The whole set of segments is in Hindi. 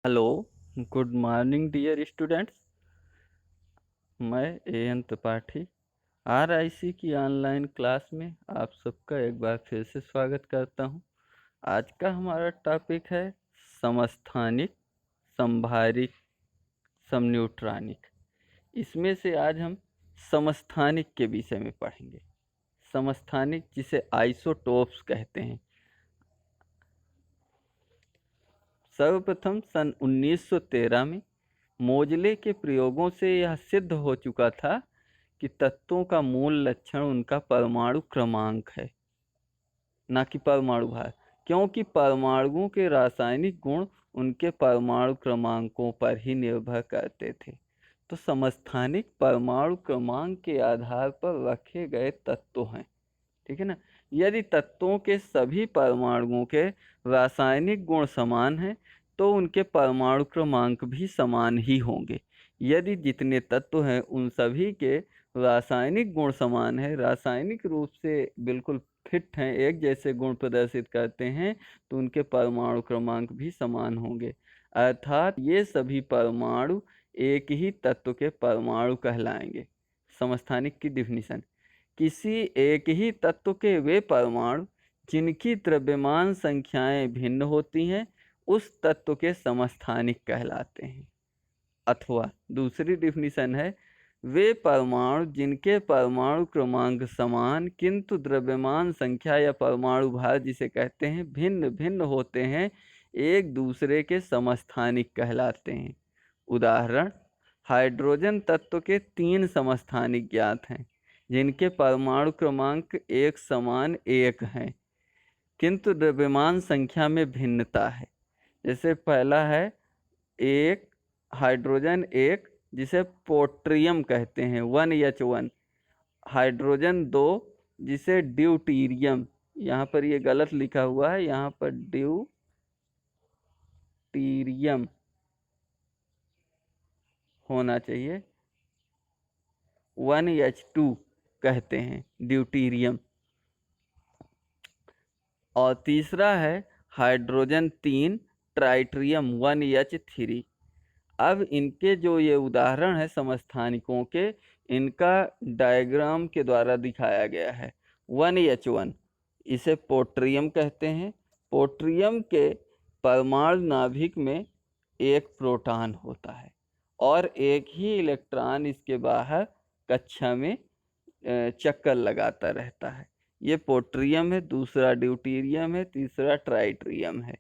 Hello, good morning dear students. मैं ए.एन. त्रिपाठी आरआईसी की ऑनलाइन क्लास में आप सबका एक बार फिर से स्वागत करता हूं। आज का हमारा टॉपिक है समस्थानिक, संभारिक, समन्यूट्रॉनिक। इसमें से आज हम समस्थानिक के विषय में पढ़ेंगे। समस्थानिक जिसे आइसोटोप्स कहते हैं। सर्वप्रथम सन 1913 में मोजले के प्रयोगों से यह सिद्ध हो चुका था कि तत्वों का मूल लक्षण उनका परमाणु क्रमांक है, ना कि परमाणु भार, क्योंकि परमाणुओं के रासायनिक गुण उनके परमाणु क्रमांकों पर ही निर्भर करते थे। तो समस्थानिक परमाणु क्रमांक के आधार पर रखे गए तत्व हैं, ठीक है ना। यदि तत्वों के सभी परमाणुओं के रासायनिक गुण समान हैं तो उनके परमाणु क्रमांक भी समान ही होंगे। यदि जितने तत्व हैं उन सभी के रासायनिक गुण समान है, रासायनिक रूप से बिल्कुल फिट हैं, एक जैसे गुण प्रदर्शित करते हैं, तो उनके परमाणु क्रमांक भी समान होंगे। अर्थात ये सभी परमाणु एक ही तत्व के परमाणु कहलाएंगे। समस्थानिक की डिफिनीशन: किसी एक ही तत्व के वे परमाणु जिनकी द्रव्यमान संख्याएं भिन्न होती हैं उस तत्व के समस्थानिक कहलाते हैं। अथवा दूसरी डिफिनीशन है, वे परमाणु जिनके परमाणु क्रमांक समान किंतु द्रव्यमान संख्या या परमाणु भार जिसे कहते हैं भिन्न भिन्न होते हैं, एक दूसरे के समस्थानिक कहलाते हैं। उदाहरण: हाइड्रोजन तत्व के 3 समस्थानिक ज्ञात हैं जिनके परमाणु क्रमांक एक समान एक हैं किंतु द्रव्यमान संख्या में भिन्नता है। जैसे पहला है एक हाइड्रोजन एक, जिसे पोट्रियम कहते हैं 1H1। हाइड्रोजन 2 जिसे ड्यूटीरियम, यहाँ पर ये गलत लिखा हुआ है, यहाँ पर ड्यूटीरियम होना चाहिए, 1H2 कहते हैं, ड्यूटीरियम। और तीसरा है हाइड्रोजन 3 ट्राइट्रियम 1H3। अब इनके जो ये उदाहरण है समस्थानिकों के, इनका डायग्राम के द्वारा दिखाया गया है। 1H1 इसे पोट्रियम कहते हैं। पोट्रियम के परमाणु नाभिक में एक प्रोटॉन होता है और एक ही इलेक्ट्रॉन इसके बाहर कक्षा में चक्कर लगाता रहता है। ये पोट्रियम है, दूसरा ड्यूटीरियम है, तीसरा ट्राइट्रियम है।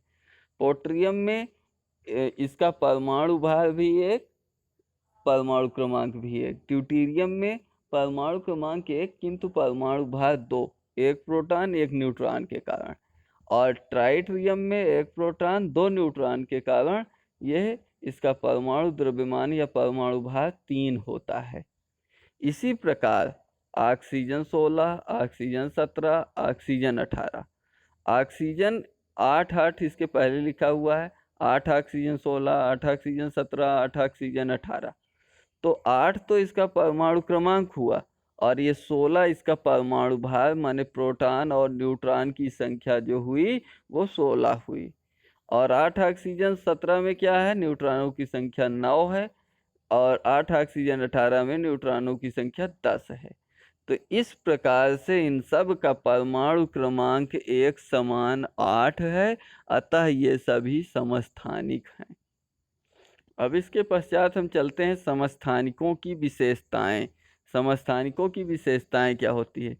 पोट्रियम में इसका परमाणु भार भी एक, परमाणु क्रमांक भी एक। ड्यूटीरियम में परमाणु क्रमांक एक किंतु परमाणु भार 2, एक प्रोटॉन एक न्यूट्रॉन के कारण। और ट्राइट्रियम में एक प्रोटॉन 2 न्यूट्रॉन के कारण यह इसका परमाणु द्रव्यमान या परमाणु भार 3 होता है। इसी प्रकार ऑक्सीजन 16, ऑक्सीजन 17, ऑक्सीजन 18। ऑक्सीजन 8 इसके पहले लिखा हुआ है, 8 ऑक्सीजन 16, 8 ऑक्सीजन 17, 8 ऑक्सीजन 18। तो 8 तो इसका परमाणु क्रमांक हुआ और ये 16 इसका परमाणु भार, माने प्रोटॉन और न्यूट्रॉन की संख्या जो हुई वो 16 हुई। और 8 ऑक्सीजन 17 में क्या है, न्यूट्रॉनों की संख्या 9 है और 8 ऑक्सीजन 18 में न्यूट्रॉनों की संख्या 10 है। तो इस प्रकार से इन सब का परमाणु क्रमांक एक समान 8 है, अतः ये सभी समस्थानिक हैं। अब इसके पश्चात हम चलते हैं समस्थानिकों की विशेषताएं। समस्थानिकों की विशेषताएं क्या होती है?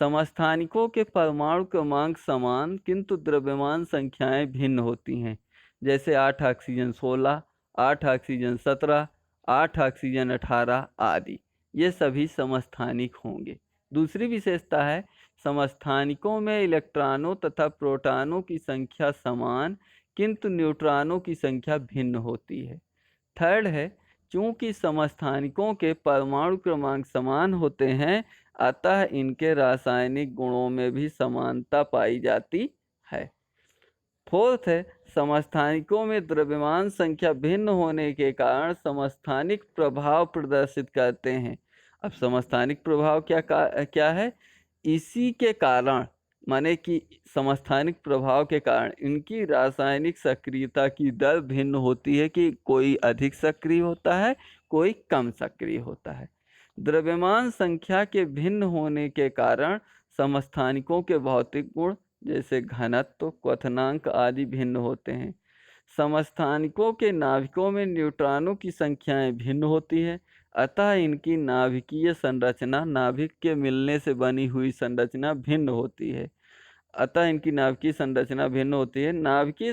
समस्थानिकों के परमाणु क्रमांक समान किंतु द्रव्यमान संख्याएं भिन्न होती हैं। जैसे 8 ऑक्सीजन 16, 8 ऑक्सीजन 17, 8 ऑक्सीजन 18 आदि, ये सभी समस्थानिक होंगे। दूसरी विशेषता है, समस्थानिकों में इलेक्ट्रॉनों तथा प्रोटॉनों की संख्या समान किंतु न्यूट्रॉनों की संख्या भिन्न होती है। थर्ड है, चूंकि समस्थानिकों के परमाणु क्रमांक समान होते हैं अतः इनके रासायनिक गुणों में भी समानता पाई जाती है। फोर्थ है, समस्थानिकों में द्रव्यमान संख्या भिन्न होने के कारण समस्थानिक प्रभाव प्रदर्शित करते हैं। अब समस्थानिक प्रभाव क्या है? इसी के कारण माने कि समस्थानिक प्रभाव के कारण इनकी रासायनिक सक्रियता की दर भिन्न होती है कि कोई अधिक सक्रिय होता है, कोई कम सक्रिय होता है। द्रव्यमान संख्या के भिन्न होने के कारण समस्थानिकों के भौतिक गुण जैसे घनत्व, क्वथनांक आदि भिन्न होते हैं। समस्थानिकों के नाभिकों में न्यूट्रॉनों की संख्याएं भिन्न होती है, अतः इनकी नाभिकीय संरचना नाभिक के मिलने से बनी हुई संरचना भिन्न होती है। नाभिकीय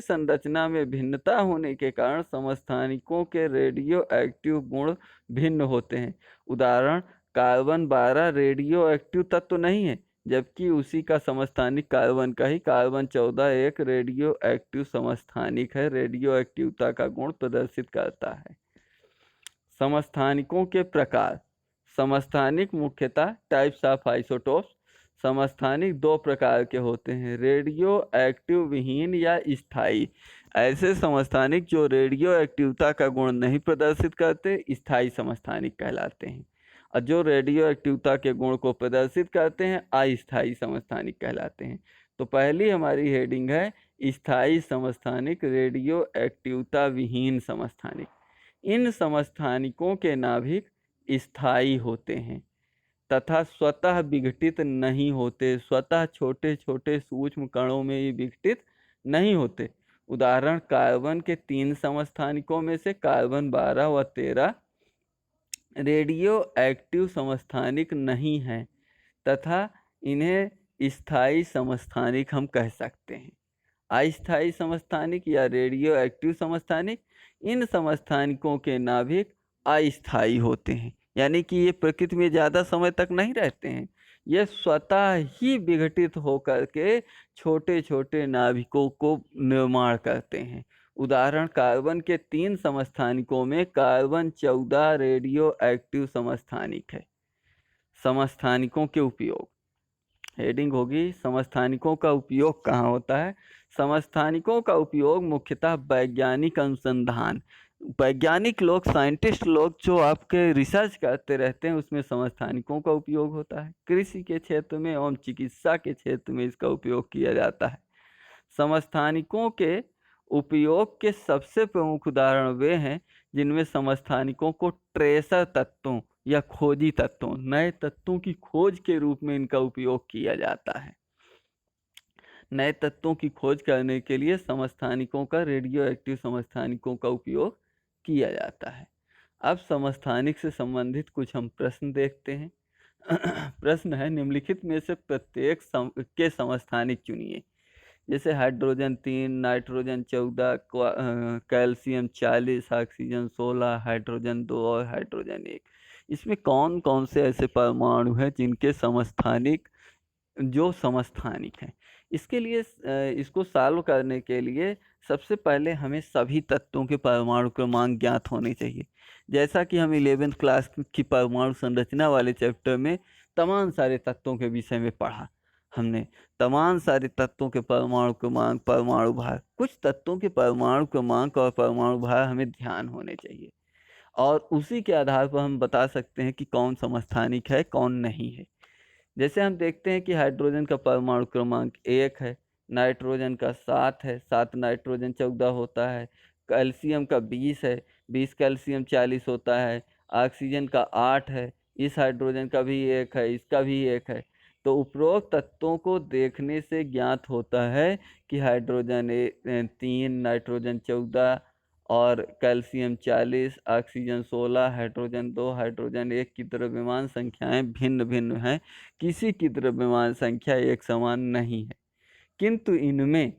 संरचना में भिन्नता होने के कारण समस्थानिकों के रेडियो एक्टिव गुण भिन्न होते हैं। उदाहरण, कार्बन 12 रेडियो एक्टिव तत्व नहीं है, जबकि उसी का समस्थानिक कार्बन का ही कार्बन 14 एक रेडियो एक्टिव समस्थानिक है, रेडियो एक्टिवता का गुण प्रदर्शित करता है। समस्थानिकों के प्रकार। समस्थानिक मुख्यतः टाइप्स ऑफ आइसोटोप्स। समस्थानिक दो प्रकार के होते हैं, रेडियो एक्टिव विहीन या स्थायी। ऐसे समस्थानिक जो रेडियो एक्टिवता का गुण नहीं प्रदर्शित करते स्थायी समस्थानिक कहलाते हैं, और जो रेडियो एक्टिवता के गुण को प्रदर्शित करते हैं अस्थायी समस्थानिक कहलाते हैं। तो पहली हमारी हेडिंग है स्थायी समस्थानिक, रेडियो एक्टिवता विहीन समस्थानिक। इन समस्थानिकों के नाभिक स्थायी होते हैं तथा स्वतः विघटित नहीं होते, स्वतः छोटे छोटे सूक्ष्म कणों में ये विघटित नहीं होते। उदाहरण, कार्बन के 3 समस्थानिकों में से कार्बन 12 व 13 रेडियो एक्टिव समस्थानिक नहीं हैं तथा इन्हें स्थायी समस्थानिक हम कह सकते हैं। अस्थायी समस्थानिक या रेडियो एक्टिव समस्थानिक, इन समस्थानिकों के नाभिक अस्थायी होते हैं, यानी कि ये प्रकृति में ज़्यादा समय तक नहीं रहते हैं, ये स्वतः ही विघटित होकर के छोटे छोटे नाभिकों को निर्माण करते हैं। उदाहरण, कार्बन के 3 समस्थानिकों में कार्बन 14 रेडियो एक्टिव समस्थानिक है। समस्थानिकों के उपयोग। हेडिंग होगी समस्थानिकों का उपयोग कहाँ होता है। समस्थानिकों का उपयोग मुख्यतः वैज्ञानिक अनुसंधान, वैज्ञानिक लोग, साइंटिस्ट लोग जो आपके रिसर्च करते रहते हैं उसमें समस्थानिकों का उपयोग होता है। कृषि के क्षेत्र में एवं चिकित्सा के क्षेत्र में इसका उपयोग किया जाता है। समस्थानिकों के उपयोग के सबसे प्रमुख उदाहरण वे हैं जिनमें समस्थानिकों को ट्रेसर तत्वों या खोजी तत्वों, नए तत्वों की खोज के रूप में इनका उपयोग किया जाता है। नए तत्वों की खोज करने के लिए समस्थानिकों का, रेडियो एक्टिव समस्थानिकों का उपयोग किया जाता है। अब समस्थानिक से संबंधित कुछ हम प्रश्न देखते हैं। प्रश्न है, निम्नलिखित में से प्रत्येक के समस्थानिक चुनिए। जैसे hydrogen 3, nitrogen 14, calcium 40, oxygen 16, hydrogen 2 और हाइड्रोजन 1। इसमें कौन कौन से ऐसे परमाणु हैं जिनके समस्थानिक जो समस्थानिक हैं। इसके लिए इसको सॉल्व करने के लिए सबसे पहले हमें सभी तत्वों के परमाणु क्रमांक ज्ञात होने चाहिए। जैसा कि हम 11th क्लास की परमाणु संरचना वाले चैप्टर में तमाम सारे तत्वों के विषय में पढ़ा, हमने तमाम सारे तत्वों के परमाणु क्रमांक, परमाणु भार, कुछ तत्वों के परमाणु क्रमांक और परमाणु भार हमें ध्यान होने चाहिए, और उसी के आधार पर हम बता सकते हैं कि कौन समस्थानिक है कौन नहीं है। जैसे हम देखते हैं कि हाइड्रोजन का परमाणु क्रमांक 1 है, नाइट्रोजन का 7 है, 7 नाइट्रोजन 14 होता है, कैल्शियम का 20 है, 20 कैल्शियम 40 होता है, ऑक्सीजन का 8 है, इस हाइड्रोजन का भी 1 है, इसका भी 1 है। तो उपरोक्त तत्वों को देखने से ज्ञात होता है कि हाइड्रोजन 3, नाइट्रोजन 14 और कैल्शियम 40, ऑक्सीजन 16, हाइड्रोजन 2, हाइड्रोजन 1 की द्रव्यमान संख्याएं भिन्न भिन्न हैं। किसी की द्रव्यमान संख्या एक समान नहीं है, किंतु इनमें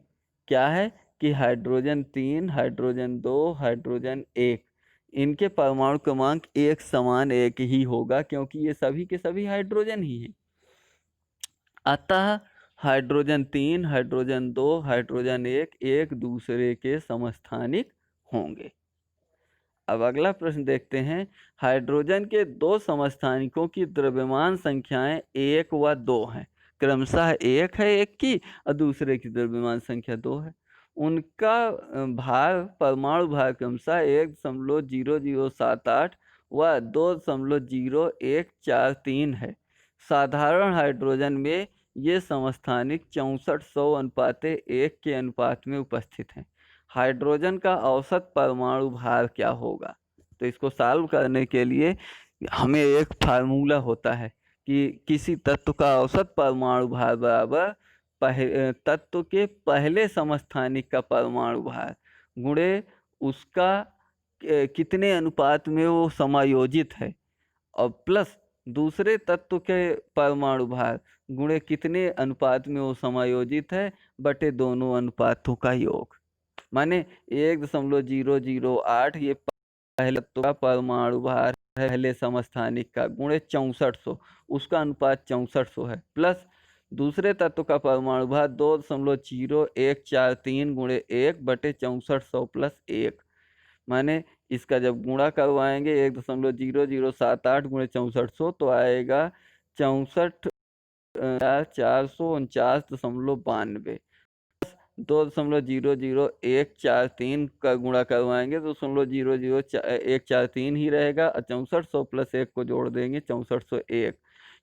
क्या है कि हाइड्रोजन 3, हाइड्रोजन 2, हाइड्रोजन 1, इनके परमाणु क्रमांक एक समान एक ही होगा, क्योंकि ये सभी के सभी हाइड्रोजन ही हैं। अतः हाइड्रोजन 3, हाइड्रोजन 2, हाइड्रोजन 1 एक दूसरे के समस्थानिक होंगे। अब अगला प्रश्न देखते हैं। हाइड्रोजन के 2 समस्थानिकों की द्रव्यमान संख्याएं 1 व 2 हैं, क्रमशः 1 है एक की और दूसरे की द्रव्यमान संख्या 2 है। उनका भार, परमाणु भार क्रमशः 1.0078 व 2.0143 है। साधारण हाइड्रोजन में ये समस्थानिक 6400 अनुपाते 1 के अनुपात में उपस्थित हैं। हाइड्रोजन का औसत परमाणु भार क्या होगा? तो इसको सॉल्व करने के लिए हमें एक फार्मूला होता है कि किसी तत्व का औसत परमाणु भार बराबर तत्व के पहले समस्थानिक का परमाणु भार गुणे उसका कितने अनुपात में वो समायोजित है, और प्लस दूसरे तत्व के परमाणु भार गुणे कितने अनुपात में वो समायोजित है बटे दोनों अनुपातों का योग। माने 1.008 ये पहले तत्व का परमाणु भार है, पहले समस्थानिक का, गुणे 6400, उसका अनुपात 6400 है, प्लस दूसरे तत्व का परमाणु भार 2.0143 गुणे 1/6400 प्लस 1। माने इसका जब गुणा करवाएंगे 1.0078 गुणे 6400 तो आएगा 64,449.92। 2.00143 का गुणा करवाएंगे तो 2.00143 ही रहेगा, और 6400 प्लस 1 को जोड़ देंगे 6401,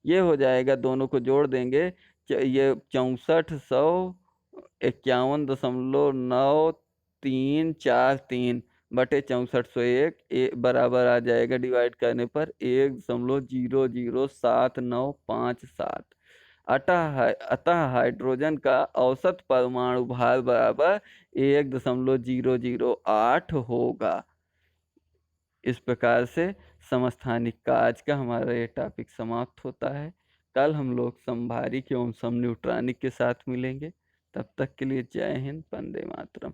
ये हो जाएगा। दोनों को जोड़ देंगे ये 64,151.9343 बटे 6401 बराबर आ जाएगा डिवाइड करने पर 1.00797। अतः हाइड्रोजन का औसत परमाणु भार बराबर 1.008 होगा। इस प्रकार से समस्थानिक का आज का हमारा ये टॉपिक समाप्त होता है। कल हम लोग समभारिक एवं समन्यूट्रॉनिक के साथ मिलेंगे। तब तक के लिए जय हिंद, वंदे मातरम।